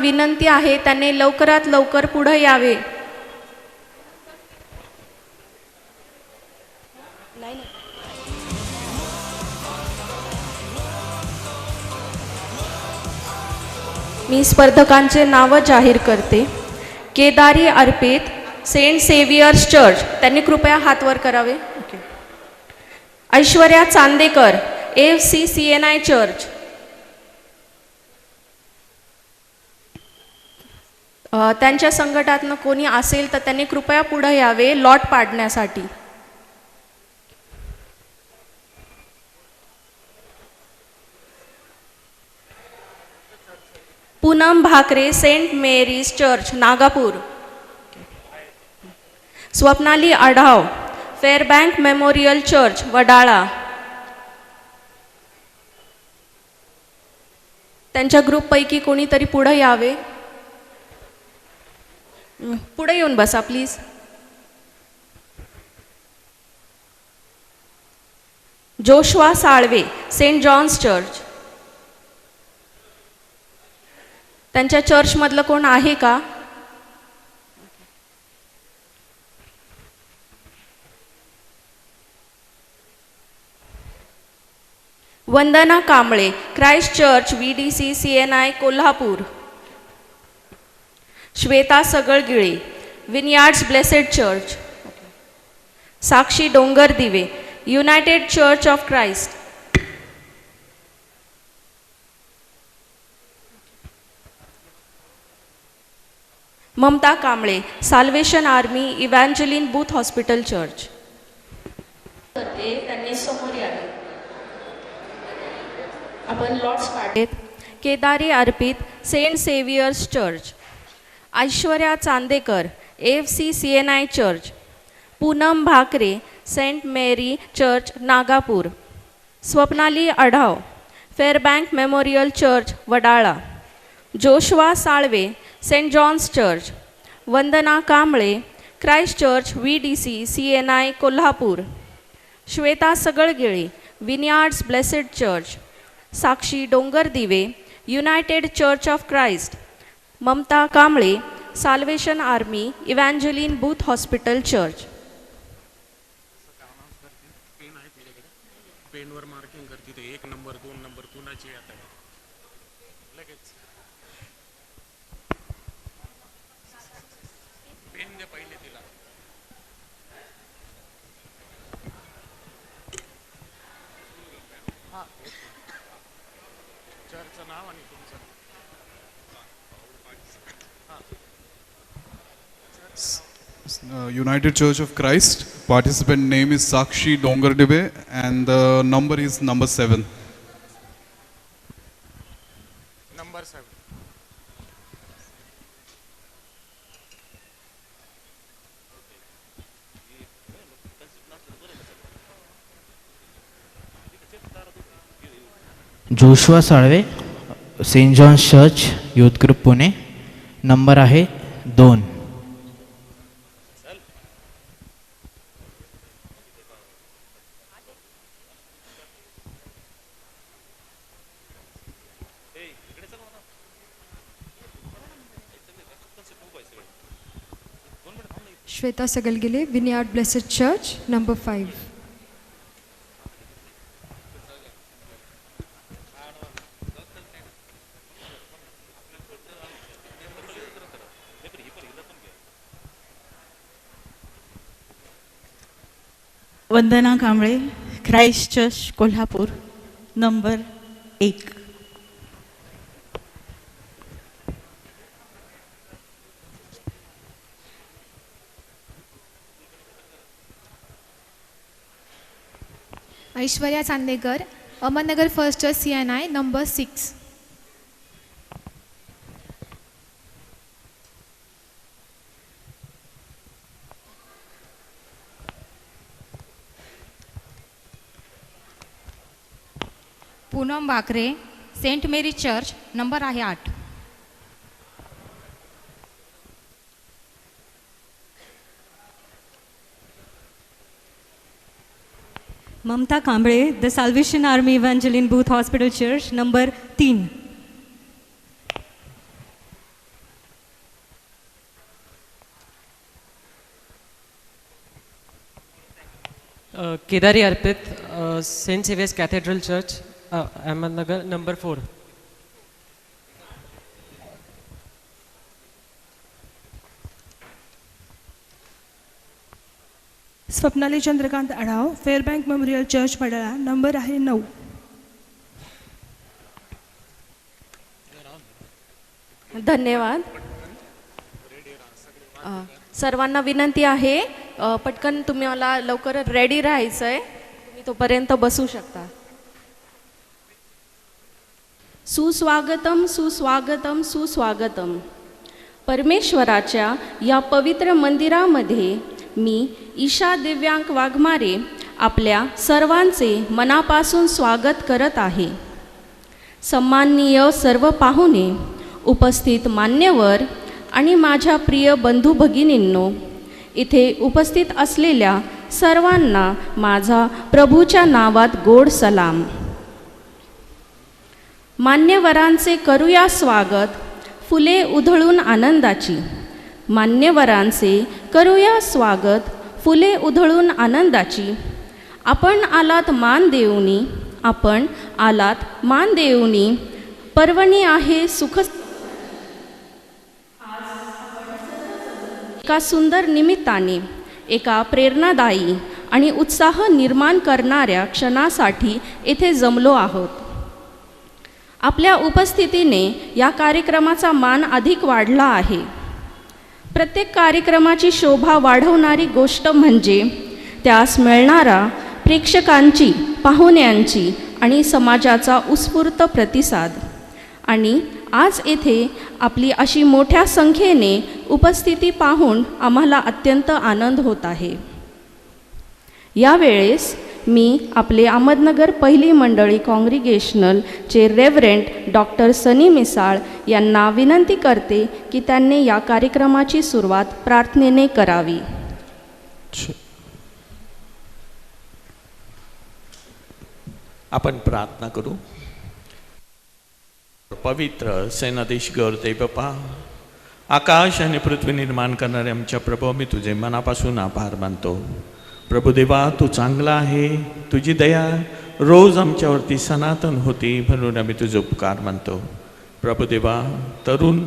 विनंती आहे त्यांनी लवकरात लवकर पुढे यावे. मी स्पर्धकांचे नाव जाहीर करते. Kedari Arpit, Saint saviours church, त्यांनी कृपया हात वर करावे. Aishwarya Chandekar, FCCNI church. त्यांच्या संघटनातनं कोणी असेल तर त्यांनी कृपया पुढे यावे लॉट पाडण्यासाठी. Poonam Bhakare, Saint Mary's Church, Nagapur. Swapnali Adhav, Fairbank Memorial Church, Wadala. त्यांच्या ग्रुपपैकी कोणीतरी पुढे यावे. पुढे येऊन बसा please. Joshua Salve, Saint John's Church. त्यांच्या चर्चमधलं कोण आहे का? Vandana Kamble, Christ Church, VDC CNI Kolhapur. Shweta Sagalgile, Vineyards Blessed Church. Sakshi Dongardive, United Church of Christ. Mamta Kamble, Salvation Army Evangeline Booth Hospital Church. त्यांनी समोर यावे. आपण लॉट्स काढलेत. Kedari Arpit, Saint saviours Church. Aishwarya Chandekar, FCCNI Church. Poonam Bhakare, Saint Mary Church, Nagapur. Swapnali Adhav, Fairbank Memorial Church, Wadala. Joshua Salve, Saint John's Church. Vandana Kamble, Christ Church, VDC CNI Kolhapur. Shweta Sagalgile, Vineyards Blessed Church. Sakshi Dongardive, United Church of Christ. Mamta Kamble, Salvation Army Evangeline Booth Hospital Church. पेनवर marking करते ते 1 number 2 number कुणाची आता लगेच pen दे पहिले तिला. चर्चचं नाव आणि तुमचं. United Church of Christ. Participant name is Sakshi Dongardibe and the number is number 7. Number 7. Joshua Salve, Saint John's Church, youth group Pune. Number आहे 2. Shweta Sagalgile, Vineyard Blessed Church, number 5. Vandana Kamble, Christ Church, Kolhapur, number 1. Aishwarya Chandekar, Ahmednagar First Church CNI, number 6. Poonam Bhakare, Saint Mary Church, number आहे 8. Mamta Kamble, the Salvation Army Evangeline Booth Hospital Church, number 3. Kedari Arpit, Saint Saviour's Cathedral Church, Ahmednagar, number 4. Swapnali Chandrakant Adhav, Fairbank Memorial church पडाळा, number आहे 9. धन्यवाद. सर्वांना विनंती आहे, पटकन तुम्हाला लवकर ready राहायचं आहे, तुम्ही तोपर्यंत बसू शकता. सुस्वागतम सुस्वागतम सुस्वागतम. परमेश्वराच्या या पवित्र मंदिरामध्ये मी ईशा दिव्यांक वाघमारे आपल्या सर्वांचे मनापासून स्वागत करत आहे. सन्माननीय सर्व पाहुणे, उपस्थित मान्यवर आणि माझ्या प्रिय बंधू भगिनींनो, इथे उपस्थित असलेल्या सर्वांना माझा प्रभूच्या नावात गोड सलाम. मान्यवरांचे करूया स्वागत, फुले उधळून आनंदाची. मान्यवरांचे करूया स्वागत, फुले उधळून आनंदाची. आपण आलात मान देऊनी, आपण आलात मान देऊनी. पर्वणी आहे सुख. एका सुंदर निमित्ताने, एका प्रेरणादायी आणि उत्साह निर्माण करणाऱ्या क्षणासाठी येथे जमलो आहोत. आपल्या उपस्थितीने या कार्यक्रमाचा मान अधिक वाढला आहे. प्रत्येक कार्यक्रमाची शोभा वाढवणारी गोष्ट म्हणजे त्यास मिळणारा प्रेक्षकांची, पाहुण्यांची आणि समाजाचा उत्स्फूर्त प्रतिसाद. आणि आज येथे आपली अशी मोठ्या संख्येने उपस्थिती पाहून आम्हाला अत्यंत आनंद होत आहे. यावेळेस मी आपले अहमदनगर पहिली मंडळी कॉंग्रिगेशनलचे रेव्हरंड डॉक्टर सनी मिसाळ यांना विनंती करते की त्यांनी या कार्यक्रमाची सुरुवात प्रार्थनेने करावी. आपण प्रार्थना करू. पवित्र सेनाधीश गौरदेव बाप्पा, आकाश आणि पृथ्वी निर्माण करणारे आमच्या प्रभू, मी तुझे मनापासून आभार मानतो. प्रभुदेवा, तू चांगला आहे, तुझी दया रोज आमच्यावरती सनातन होती, म्हणून आम्ही तुझे उपकार मानतो. प्रभुदेवा, तरुण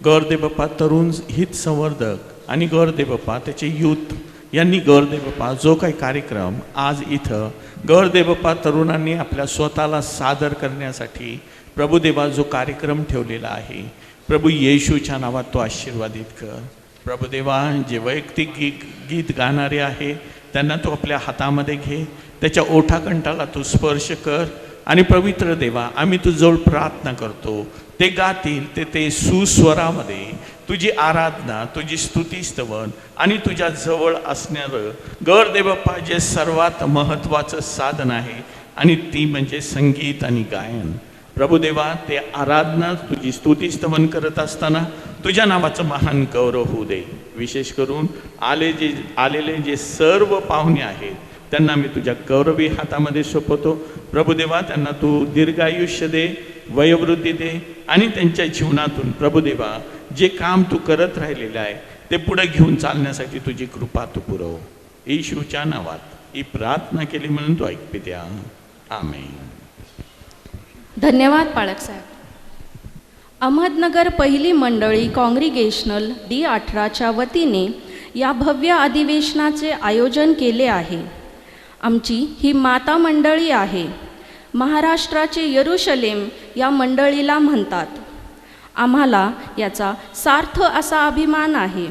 गौरदेव बाप्पा, तरुण हित संवर्धक आणि गौरदेव बाप्पा त्याचे यूथ यांनी गौरदेव बाप्पा जो काही कार्यक्रम आज इथं गौरदेव बाप्पा तरुणांनी आपल्या स्वतःला सादर करण्यासाठी प्रभुदेवा जो कार्यक्रम ठेवलेला आहे, प्रभू येशूच्या नावात तो आशीर्वादित कर. प्रभुदेवा, जे वैयक्तिक गीत गाणारे आहे त्यांना तू आपल्या हातामध्ये घे, त्याच्या ओठाकंठाला तू स्पर्श कर. आणि पवित्र देवा, आम्ही तुझ्याजवळ प्रार्थना करतो, ते गातील ते सुस्वरामध्ये तुझी आराधना, तुझी स्तुतीस्तवन आणि तुझ्या जवळ असणारं गौरदेव बाप्पा जे सर्वात महत्त्वाचं साधन आहे, आणि ती म्हणजे संगीत आणि गायन. प्रभुदेवा, ते आराधना तुझी स्तुतीस्तवन करत असताना तुझ्या नावाचं महान गौरव होऊ दे. विशेष करून आलेले जे सर्व पाहुणे आहेत त्यांना मी तुझ्या गौरवी हातामध्ये सोपवतो. प्रभुदेवा, त्यांना तू दीर्घायुष्य दे, वयोवृद्धी दे, आणि त्यांच्या जीवनातून प्रभुदेवा जे काम तू करत राहिलेलं आहे ते पुढे घेऊन चालण्यासाठी तुझी कृपा तू पुरव. येशूच्या नावात ही प्रार्थना केली म्हणून तू ऐकते द्या. आमेन. धन्यवाद पाळक साहेब. अहमदनगर पहिली मंडळी कॉंग्रिगेशनल D18च्या वतीने या भव्य अधिवेशनाचे आयोजन केले आहे. आमची ही माता मंडळी आहे. महाराष्ट्राचे यरुशलेम या मंडळीला म्हणतात. आम्हाला याचा सार्थ असा अभिमान आहे.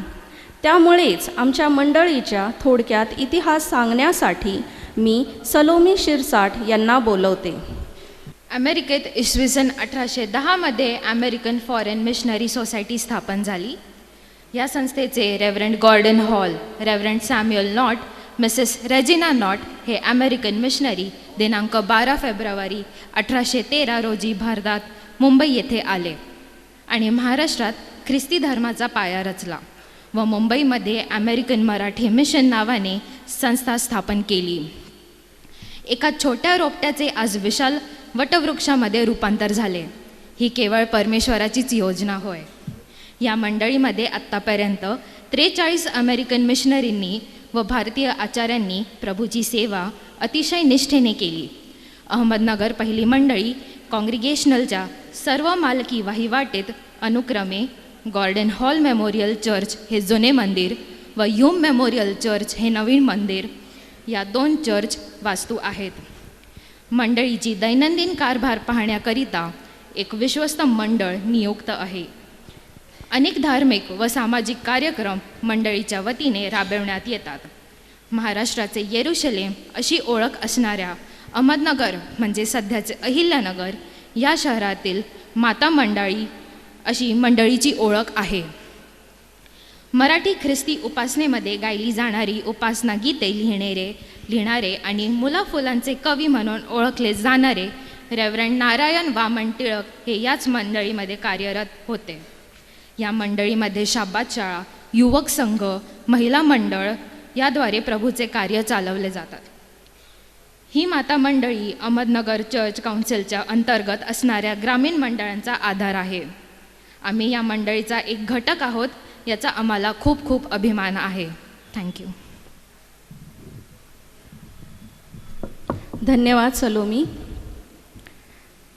त्यामुळेच आमच्या मंडळीच्या थोडक्यात इतिहास सांगण्यासाठी मी सलोमी शिरसाट यांना बोलवते. अमेरिकेत इसवी सन 1810मध्ये अमेरिकन फॉरेन मिशनरी सोसायटी स्थापन झाली. या संस्थेचे reverend Gordon Hall, reverend Samuel Nott, Mrs Regina Nott हे अमेरिकन मिशनरी दिनांक 12 फेब्रुवारी 1813 रोजी भारतात मुंबई येथे आले आणि महाराष्ट्रात ख्रिस्ती धर्माचा पाया रचला व मुंबईमध्ये अमेरिकन मराठी मिशन नावाने संस्था स्थापन केली. एका छोट्या रोपट्याचे आज विशाल वटवृक्षामध्ये रूपांतर झाले. ही केवळ परमेश्वराचीच योजना होय. या मंडळीमध्ये आत्तापर्यंत 43 अमेरिकन मिशनरींनी व भारतीय आचार्यांनी प्रभूची सेवा अतिशय निष्ठेने केली. अहमदनगर पहिली मंडळी कॉंग्रिगेशनलच्या सर्व मालकी वहिवाटीत अनुक्रमे गॉर्डन हॉल मेमोरियल चर्च हे जुने मंदिर व ह्यूम मेमोरियल चर्च हे नवीन मंदिर या 2 चर्च वास्तू आहेत. मंडळीची दैनंदिन कारभार पाहण्याकरिता एक विश्वस्त मंडळ नियुक्त आहे. अनेक धार्मिक व सामाजिक कार्यक्रम मंडळीच्या वतीने राबवण्यात येतात. महाराष्ट्राचे येरुशलेम अशी ओळख असणाऱ्या अहमदनगर म्हणजे सध्याचे अहिल्यानगर या शहरातील माता मंडळी अशी मंडळीची ओळख आहे. मराठी ख्रिस्ती उपासनेमध्ये गायली जाणारी उपासना गीते लिहिणारे आणि मुलाफुलांचे कवी म्हणून ओळखले जाणारे रेव्हरंड नारायण वामन टिळक हे याच मंडळीमध्ये कार्यरत होते. या मंडळीमध्ये शाब्बात शाळा, युवक संघ, महिला मंडळ याद्वारे प्रभूचे कार्य चालवले जातात. ही माता मंडळी अहमदनगर चर्च काउन्सिलच्या अंतर्गत असणाऱ्या ग्रामीण मंडळांचा आधार आहे. आम्ही या मंडळीचा एक घटक आहोत याचा आम्हाला खूप खूप अभिमान आहे. थँक्यू. धन्यवाद सलोमी.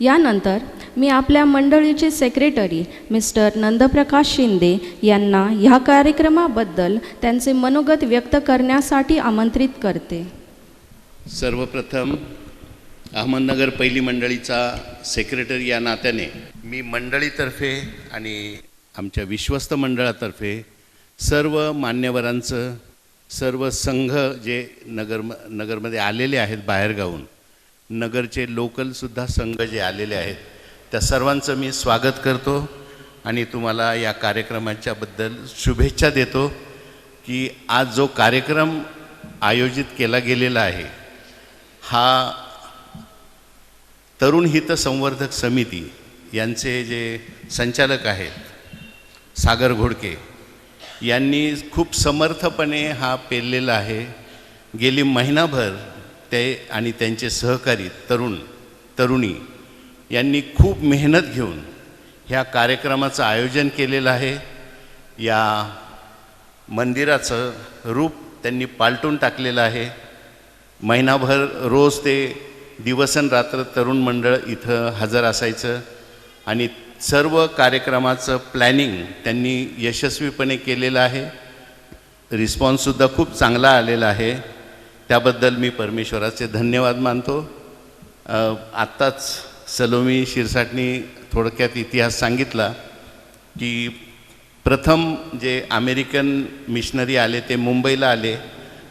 यानंतर मी आपल्या मंडळीचे सेक्रेटरी मिस्टर नंदप्रकाश शिंदे यांना ह्या कार्यक्रमाबद्दल त्यांचे मनोगत व्यक्त करण्यासाठी आमंत्रित करते. सर्वप्रथम अहमदनगर पहिली मंडळीचा सेक्रेटरी या नात्याने मी मंडळीतर्फे आणि आमच्या विश्वस्त मंडळातर्फे सर्व मान्यवरांचं, सर्व संघ जे नगरमध्ये आलेले आहेत बाहेरगावून, नगरचे लोकलसुद्धा संघ जे आलेले आहेत त्या सर्वांचं मी स्वागत करतो आणि तुम्हाला या कार्यक्रमाच्याबद्दल शुभेच्छा देतो की आज जो कार्यक्रम आयोजित केला गेलेला आहे हा तरुण हित संवर्धक समिती यांचे जे संचालक आहेत सागर घोडके यांनी खूप समर्थपणे हा पेललेला आहे. गेली महिनाभर ते आणि त्यांचे सहकारी तरुणी यांनी खूप मेहनत घेऊन ह्या कार्यक्रमाचं आयोजन केलेलं आहे. या मंदिराचं रूप त्यांनी पालटून टाकलेलं आहे. महिनाभर रोज ते दिवसनरात्र तरुण मंडळ इथं हजर असायचं आणि सर्व कार्यक्रमाचं प्लॅनिंग त्यांनी यशस्वीपणे केलेलं आहे. रिस्पॉन्ससुद्धा खूप चांगला आलेला आहे. त्याबद्दल मी परमेश्वराचे धन्यवाद मानतो. आत्ताच सलोमी शिरसाटनी थोडक्यात इतिहास सांगितला की प्रथम जे अमेरिकन मिशनरी आले ते मुंबईला आले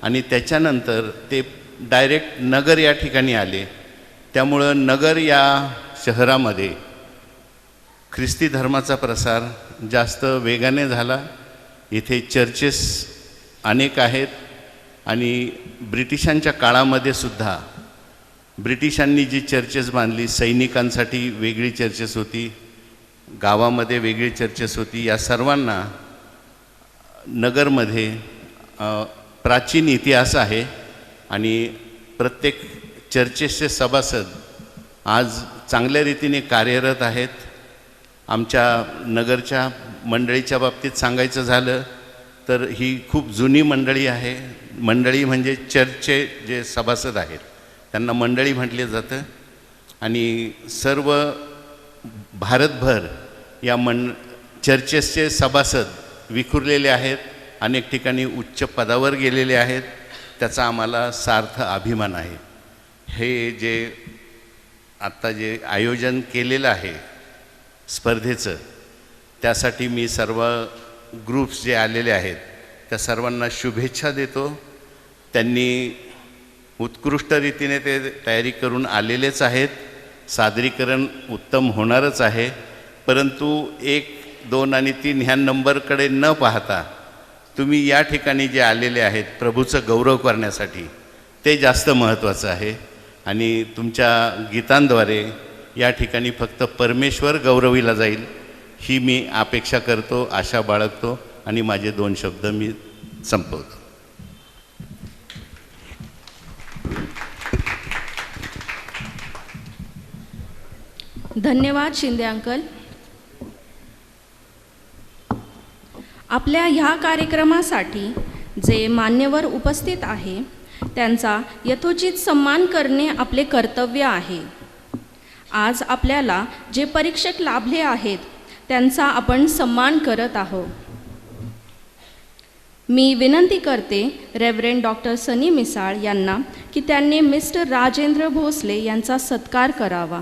आणि त्याच्यानंतर ते डायरेक्ट नगर या ठिकाणी आले. त्यामुळं नगर या शहरामध्ये ख्रिस्ती धर्माचा प्रसार जास्त वेगाने झाला. इथे चर्चेस अनेक आहेत आणि ब्रिटिशांच्या काळामध्ये सुद्धा ब्रिटिशांनी जी चर्चेस बांधली, सैनिकांसाठी वेगळी चर्चेस होती, गावामध्ये वेगळी चर्चेस होती. या सर्वांना नगरमध्ये प्राचीन इतिहास आहे आणि प्रत्येक चर्चेसचे सभासद आज चांगल्या रीतीने कार्यरत आहेत. आमच्या नगरच्या मंडळीच्या बाबतीत सांगायचं झालं तर ही खूप जुनी मंडळी आहे. मंडळी म्हणजे चर्चचे जे सभासद आहेत त्यांना मंडळी म्हटले जातं आणि सर्व भारतभर या चर्चेसचे सभासद विखुरलेले आहेत. अनेक ठिकाणी उच्च पदावर गेलेले आहेत. त्याचा आम्हाला सार्थ अभिमान आहे. हे जे आत्ता जे आयोजन केलेलं आहे स्पर्धेचं त्यासाठी मी सर्व ग्रुप्स जे आलेले आहेत त्या सर्वांना शुभेच्छा देतो. त्यांनी उत्कृष्ट रीतीने ते तयारी करून आलेलेच आहेत. सादरीकरण उत्तम होणारच आहे. परंतु 1, 2 आणि 3 ह्या नंबरकडे न पाहता तुम्ही या ठिकाणी जे आलेले आहेत प्रभूचं गौरव करण्यासाठी ते जास्त महत्त्वाचं आहे आणि तुमच्या गीतांद्वारे या ठिकाणी फक्त परमेश्वर गौरविला जाईल ही मी अपेक्षा करतो, आशा बाळगतो आणि माझे 2 शब्द मी संपवतो. धन्यवाद शिंदे अंकल. आपल्या ह्या कार्यक्रमासाठी जे मान्यवर उपस्थित आहे त्यांचा यथोचित सन्मान करणे आपले कर्तव्य आहे. आज आपल्याला जे परीक्षक लाभले आहेत त्यांचा आपण सन्मान करत आहोत. मी विनंती करते रेव्हरंड डॉक्टर सनी मिसाळ यांना की त्यांनी मिस्टर राजेंद्र भोसले यांचा सत्कार करावा.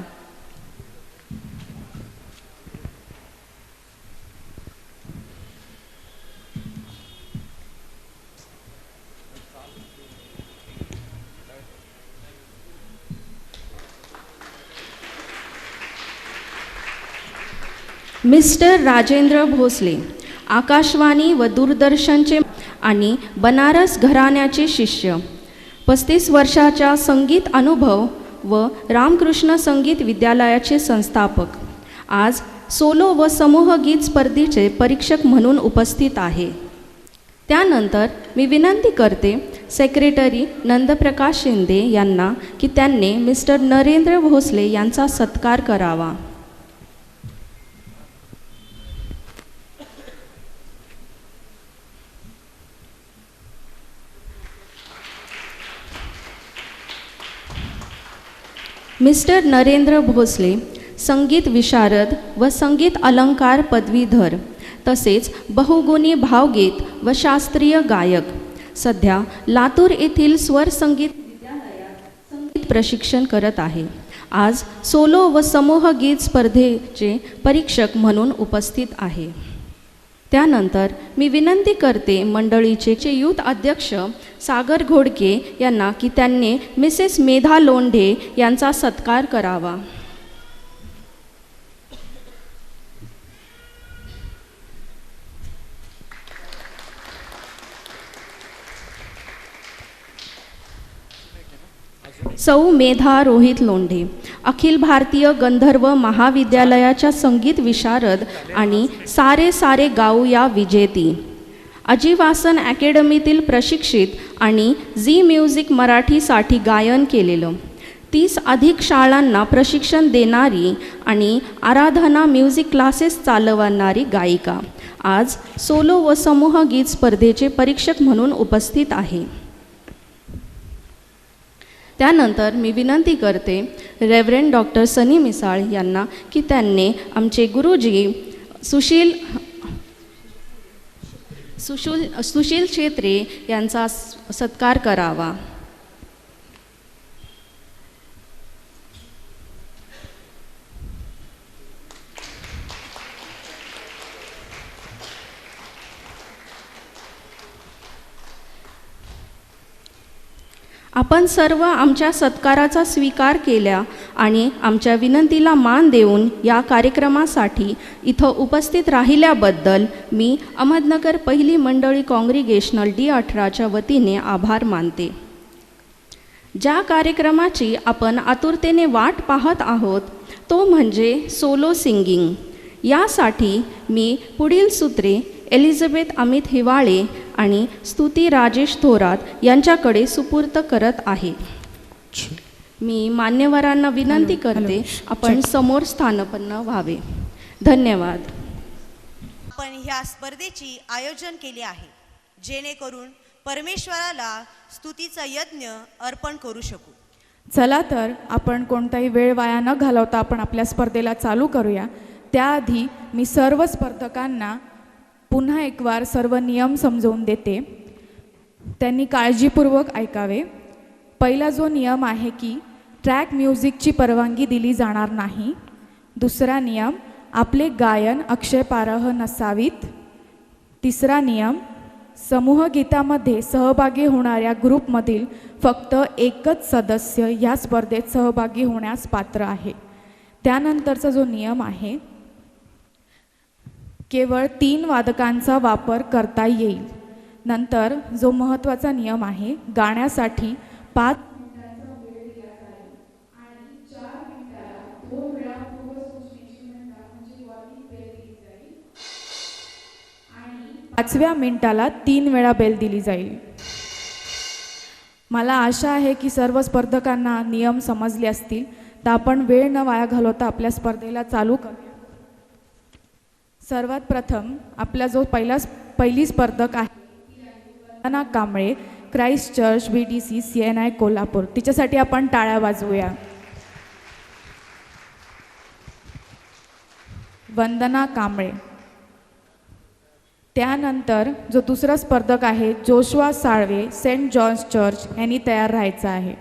मिस्टर राजेंद्र भोसले आकाशवाणी व दूरदर्शनचे आणि बनारस घराण्याचे शिष्य, 35 वर्षाचा संगीत अनुभव व रामकृष्ण संगीत विद्यालयाचे संस्थापक, आज सोलो व समूह गीत स्पर्धेचे परीक्षक म्हणून उपस्थित आहे. त्यानंतर मी विनंती करते सेक्रेटरी नंदप्रकाश शिंदे यांना की त्यांनी मिस्टर नरेंद्र भोसले यांचा सत्कार करावा. मिस्टर नरेंद्र भोसले संगीत विशारद व संगीत अलंकार पदवीधर तसेच बहुगुणी भावगीत व शास्त्रीय गायक. सध्या लातूर येथील स्वर संगीत विद्यालयात संगीत प्रशिक्षण करत आहे. आज सोलो व समूह गीत स्पर्धेचे परीक्षक म्हणून उपस्थित आहे. त्यानंतर मी विनंती करते मंडळीचे युथ अध्यक्ष सागर घोडके यांना की त्यांनी मिसेस मेधा लोंढे यांचा सत्कार करावा. सौ मेधा रोहित लोंढे अखिल भारतीय गंधर्व महाविद्यालयाच्या संगीत विशारद आणि सारे सारे गाऊ या विजेती, अजिवासन अकॅडमीतील प्रशिक्षित आणि झी म्युझिक मराठीसाठी गायन केलेलं, 30 अधिक शाळांना प्रशिक्षण देणारी आणि आराधना म्युझिक क्लासेस चालवणारी गायिका, आज सोलो व समूह गीत स्पर्धेचे परीक्षक म्हणून उपस्थित आहे. त्यानंतर मी विनंती करते रेव्हरंड डॉक्टर सनी मिसाळ यांना की त्यांनी आमचे गुरुजी सुशील छेत्रे यांचा सत्कार करावा. आपण सर्व आमच्या सत्काराचा स्वीकार केला आणि आमच्या विनंतीला मान देऊन या कार्यक्रमासाठी इथं उपस्थित राहिल्याबद्दल मी अहमदनगर पहिली मंडळी काँग्रिगेशनल D18च्या वतीने आभार मानते. ज्या कार्यक्रमाची आपण आतुरतेने वाट पाहत आहोत तो म्हणजे सोलो सिंगिंग. यासाठी मी पुढील सूत्रे एलिझाबेथ अमित हिवाळे आणि स्तुती राजेश थोरात यांच्याकडे सुपूर्त करत आहे. मी मान्यवरांना विनंती करते आपण समोर स्थानपन्न व्हावे. धन्यवाद. आपण ह्या स्पर्धेची आयोजन केले आहे जेणेकरून परमेश्वराला स्तुतीचा यज्ञ अर्पण करू शकू. चला तर आपण कोणताही वेळ वाया न घालवता आपण आपल्या स्पर्धेला चालू करूया. त्याआधी मी सर्व स्पर्धकांना पुन्हा एक वार सर्व नियम समजवून देते, त्यांनी काळजीपूर्वक ऐकावे. पहिला जो नियम आहे की ट्रॅक म्युझिकची परवानगी दिली जाणार नाही. दुसरा नियम, आपले गायन आक्षेपार्ह नसावीत. तिसरा नियम, समूह गीतामध्ये सहभागी होणाऱ्या ग्रुपमधील फक्त एकच सदस्य या स्पर्धेत सहभागी होण्यास पात्र आहे. त्यानंतरचा जो नियम आहे, केवळ 3 वादकांचा वापर करता येईल. नंतर जो महत्त्वाचा नियम आहे, गाण्यासाठी 5 मिनिटांचा वेळ दिला जाईल आणि 4 मिनिटाला 2 वेळा पूर्वसूचनेची म्हणजे वॉर्निंग बेल दिली जाईल आणि 5व्या मिनिटाला 3 वेळा बेल दिली जाईल. मला आशा आहे की सर्व स्पर्धकांना नियम समजले असतील. तर आपण वेळ न वाया घालवता आपल्या स्पर्धेला चालू करूया. सर्वात प्रथम आपला जो पहिली स्पर्धक आहे Vandana Kamble, Christ Church VDC CNI Kolhapur. तिच्यासाठी आपण टाळ्या वाजवूया. वंदना कांबळे. त्यानंतर जो दुसरा स्पर्धक आहे Joshua Salve, Saint John's church यांनी तयार राहायचं आहे.